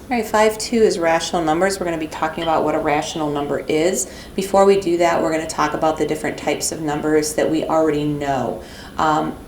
All right, 5.2 is rational numbers. We're going to be talking about what a rational number is. Before we do that, we're going to talk about the different types of numbers that we already know.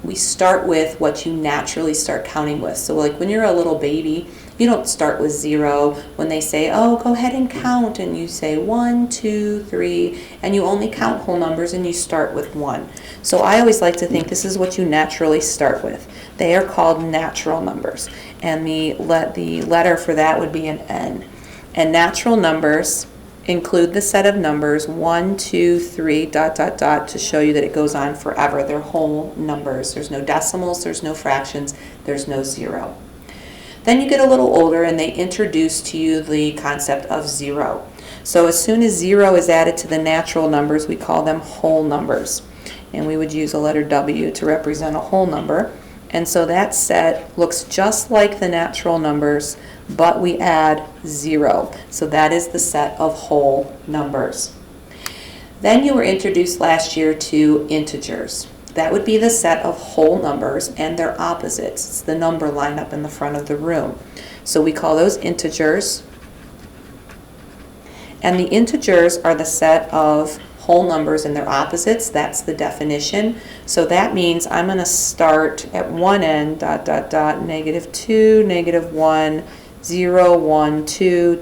We start with what you naturally start counting with. So like when you're a little baby, you don't start with 0. When they say, oh, go ahead and count, and you say 1, 2, 3, and you only count whole numbers and you start with 1. So I always like to think this is what you naturally start with. They are called natural numbers, and the letter for that would be an N. And natural numbers include the set of numbers 1, 2, 3, ... to show you that it goes on forever. They're whole numbers. There's no decimals, there's no fractions, there's no 0. Then you get a little older and they introduce to you the concept of 0. So as soon as 0 is added to the natural numbers, we call them whole numbers. And we would use a letter W to represent a whole number. And so that set looks just like the natural numbers, but we add 0. So that is the set of whole numbers. Then you were introduced last year to integers. That would be the set of whole numbers and their opposites. It's the number line up in the front of the room. So we call those integers. And the integers are the set of whole numbers and their opposites. That's the definition. So that means I'm going to start at one end, ... -2, -1, 0, 1, 2, ...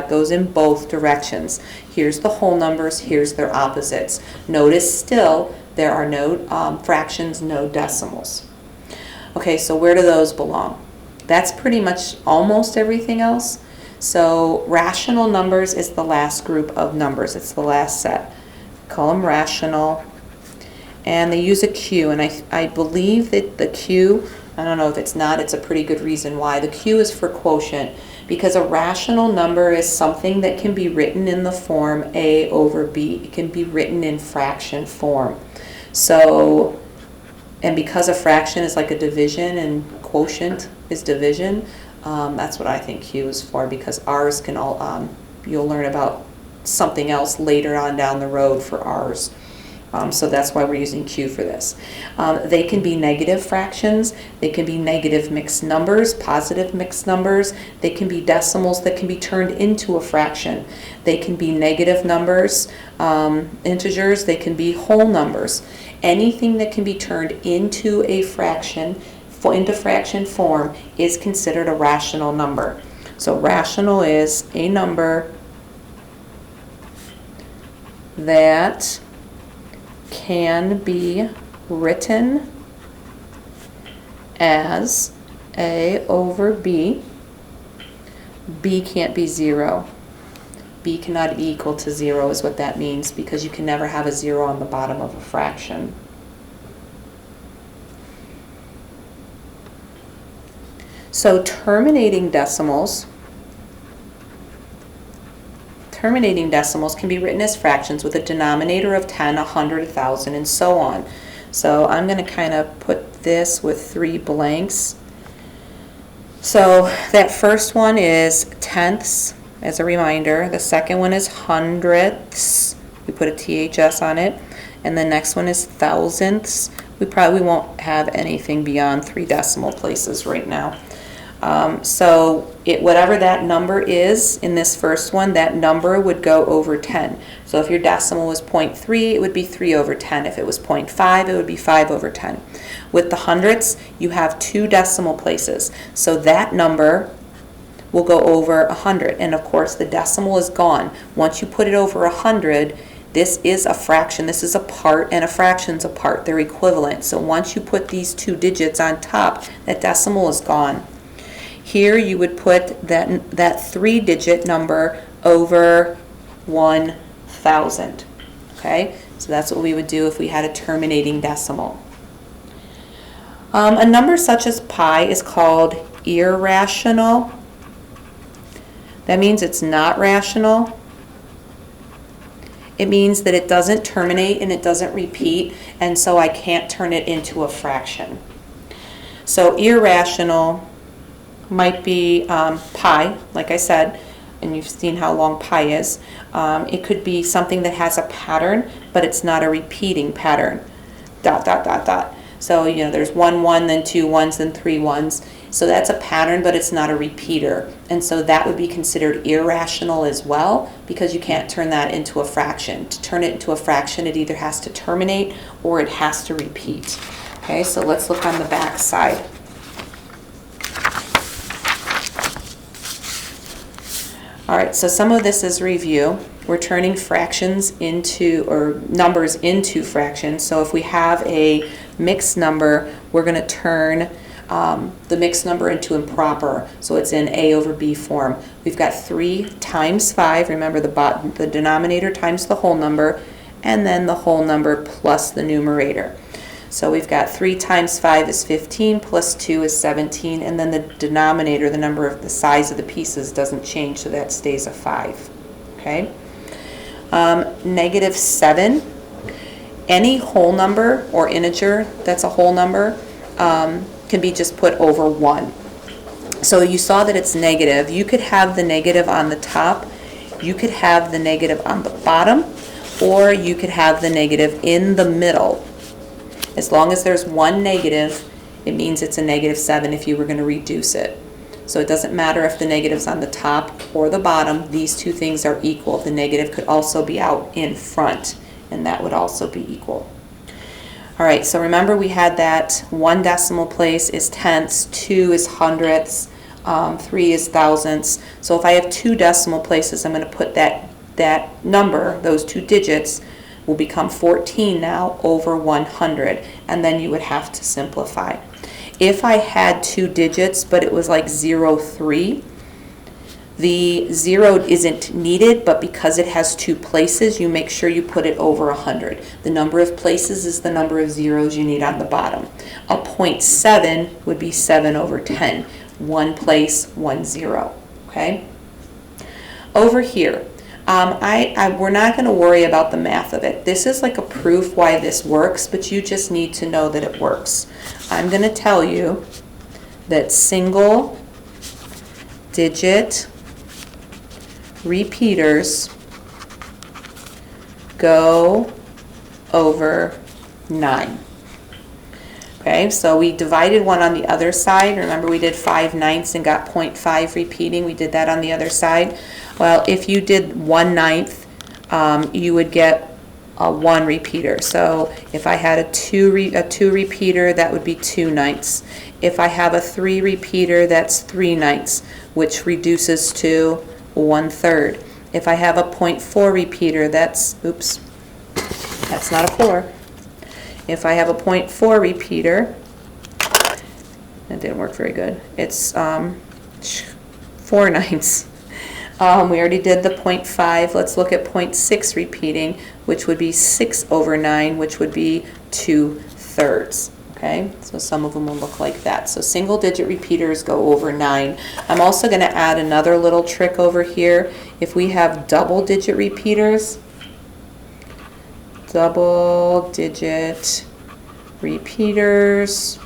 goes in both directions. Here's the whole numbers, here's their opposites. Notice still there are no fractions, no decimals. Okay, so where do those belong? That's pretty much almost everything else. So rational numbers is the last group of numbers. It's the last set. Call them rational. And they use a Q, and I believe that the Q, I don't know if it's not, it's a pretty good reason why. The Q is for quotient, because a rational number is something that can be written in the form A over B. It can be written in fraction form. So, and because a fraction is like a division and quotient is division, that's what I think Q is for, because R's can all, you'll learn about something else later on down the road for R's. So that's why we're using Q for this. They can be negative fractions, they can be negative mixed numbers, positive mixed numbers, they can be decimals that can be turned into a fraction. They can be negative numbers, integers, they can be whole numbers. Anything that can be turned into a fraction, into fraction form, is considered a rational number. So rational is a number that can be written as A over B. B can't be 0. B cannot be equal to 0 is what that means, because you can never have a 0 on the bottom of a fraction. So terminating decimals can be written as fractions with a denominator of 10, 100, 1,000, and so on. So I'm going to kind of put this with 3 blanks. So that first one is tenths, as a reminder. The second one is hundredths. We put a THS on it. And the next one is thousandths. We probably won't have anything beyond 3 decimal places right now. So whatever that number is in this first one, that number would go over 10. So if your decimal was 0.3, it would be 3 over 10. If it was 0.5, it would be 5 over 10. With the hundredths, you have 2 decimal places. So that number will go over 100. And of course, the decimal is gone. Once you put it over 100, this is a fraction. This is a part, and a fraction's a part. They're equivalent. So once you put these 2 digits on top, that decimal is gone. Here you would put that 3-digit number over 1,000. Okay, so that's what we would do if we had a terminating decimal. A number such as pi is called irrational. That means it's not rational. It means that it doesn't terminate and it doesn't repeat, and so I can't turn it into a fraction. So irrational might be pi, like I said, and you've seen how long pi is. It could be something that has a pattern, but it's not a repeating pattern. ... So, you know, there's 1 1, then 2 1s, then 3 1s. So that's a pattern, but it's not a repeater. And so that would be considered irrational as well, because you can't turn that into a fraction. To turn it into a fraction, it either has to terminate or it has to repeat. Okay, so let's look on the back side. All right, so some of this is review. We're turning fractions into, or numbers into fractions. So if we have a mixed number, we're going to turn the mixed number into improper. So it's in A over B form. We've got 3 times 5. Remember, the denominator times the whole number, and then the whole number plus the numerator. So we've got 3 times 5 is 15, plus 2 is 17, and then the denominator, the number of the size of the pieces, doesn't change, so that stays a 5. Okay? -7, any whole number or integer that's a whole number can be just put over 1. So you saw that it's negative. You could have the negative on the top, you could have the negative on the bottom, or you could have the negative in the middle. As long as there's one negative, it means it's a -7 if you were going to reduce it. So it doesn't matter if the negative's on the top or the bottom, these two things are equal. The negative could also be out in front, and that would also be equal. All right, so remember we had that 1 decimal place is tenths, 2 is hundredths, 3 is thousandths. So if I have 2 decimal places, I'm going to put that number, those 2 digits, will become 14 now over 100, and then you would have to simplify. If I had 2 digits, but it was like 03, the 0 isn't needed, but because it has 2 places, you make sure you put it over 100. The number of places is the number of zeros you need on the bottom. A 0.7 would be 7 over 10. 1 place, 1 0. Okay? Over here, we're not going to worry about the math of it. This is like a proof why this works, but you just need to know that it works. I'm going to tell you that single digit repeaters go over 9. Okay, so we divided one on the other side. Remember we did 5/9 and got 0.5 repeating. We did that on the other side. Well, if you did 1/9, you would get a 1 repeater. So if I had a 2 repeater, that would be 2/9. If I have a 3 repeater, that's 3/9, which reduces to 1/3. If I have a 0.4 repeater, that's not a 4. If I have a 0.4 repeater, that didn't work very good. It's 4/9. We already did the 0.5. Let's look at 0.6 repeating, which would be 6 over 9, which would be 2/3. Okay, so some of them will look like that. So single digit repeaters go over 9. I'm also going to add another little trick over here. If we have double digit repeaters, double digit repeaters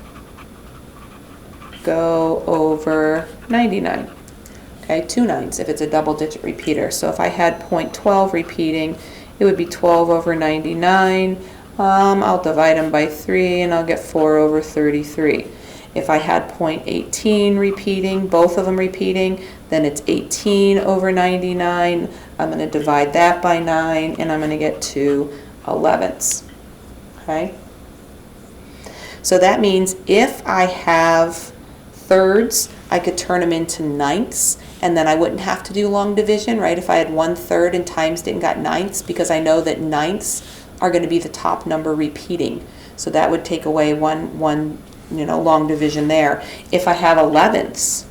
go over 99. Okay, 2 9s if it's a double digit repeater. So if I had 0.12 repeating, it would be 12 over 99. I'll divide them by 3 and I'll get 4 over 33. If I had 0.18 repeating, both of them repeating, then it's 18 over 99. I'm going to divide that by 9 and I'm going to get 2 11ths. Okay? So that means if I have thirds, I could turn them into ninths, and then I wouldn't have to do long division, right? If I had 1/3 and times it and got ninths, because I know that ninths are going to be the top number repeating. So that would take away one long division there. If I have 11ths,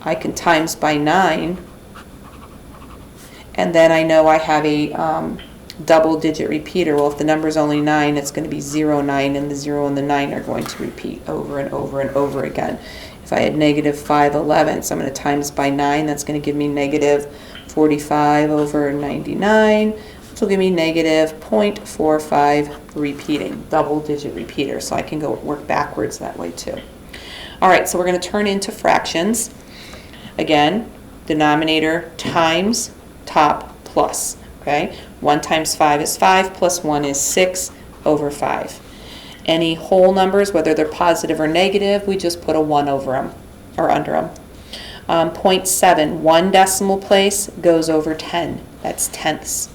I can times by 9, and then I know I have a double digit repeater. Well, if the number is only 9, it's going to be 0, 9, and the 0 and the 9 are going to repeat over and over and over again. If I had -5 11ths, I'm going to times by 9. That's going to give me -45 over 99, which will give me -0.45 repeating, double digit repeater. So I can go work backwards that way too. All right, so we're going to turn into fractions. Again, denominator times top plus. Okay, 1 times 5 is 5, plus 1 is 6 over 5. Any whole numbers, whether they're positive or negative, we just put a 1 over them or under them. 0.7, 1 decimal place goes over 10. That's tenths.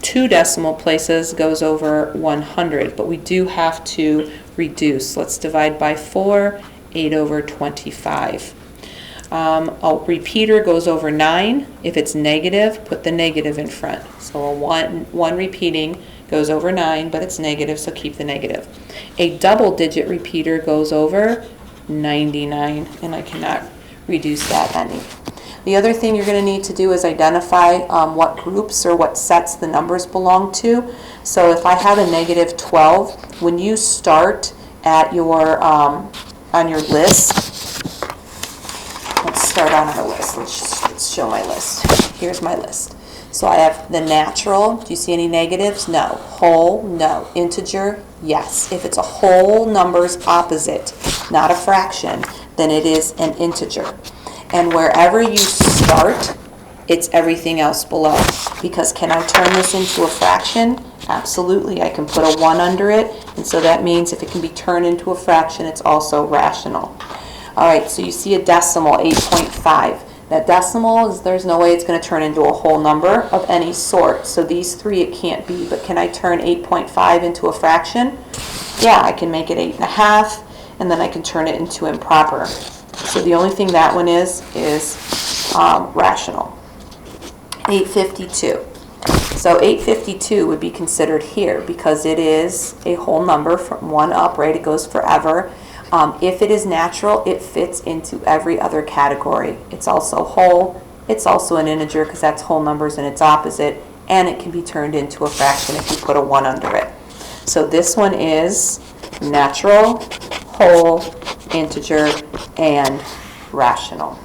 2 decimal places goes over 100, but we do have to reduce. Let's divide by 4, 8 over 25. A repeater goes over 9. If it's negative, put the negative in front. So a 1 repeating goes over 9, but it's negative, so keep the negative. A double-digit repeater goes over 99, and I cannot reduce that any. The other thing you're going to need to do is identify what groups or what sets the numbers belong to. So if I have a negative 12, when you start at your on your list, let's start on our list. Let's show my list. Here's my list. So I have the natural. Do you see any negatives? No. Whole? No. Integer? Yes. If it's a whole number's opposite, not a fraction, then it is an integer. And wherever you start, it's everything else below. Because can I turn this into a fraction? Absolutely. I can put a 1 under it, and so that means if it can be turned into a fraction, it's also rational. All right, so you see a decimal, 8.5. That decimal, there's no way it's going to turn into a whole number of any sort. So these 3 it can't be, but can I turn 8.5 into a fraction? Yeah, I can make it 8.5, and then I can turn it into improper. So the only thing that one is rational. 852. So 852 would be considered here because it is a whole number from 1 up, right? It goes forever. If it is natural, it fits into every other category. It's also whole. It's also an integer because that's whole numbers and its opposite. And it can be turned into a fraction if you put a 1 under it. So this one is natural, whole, integer, and rational.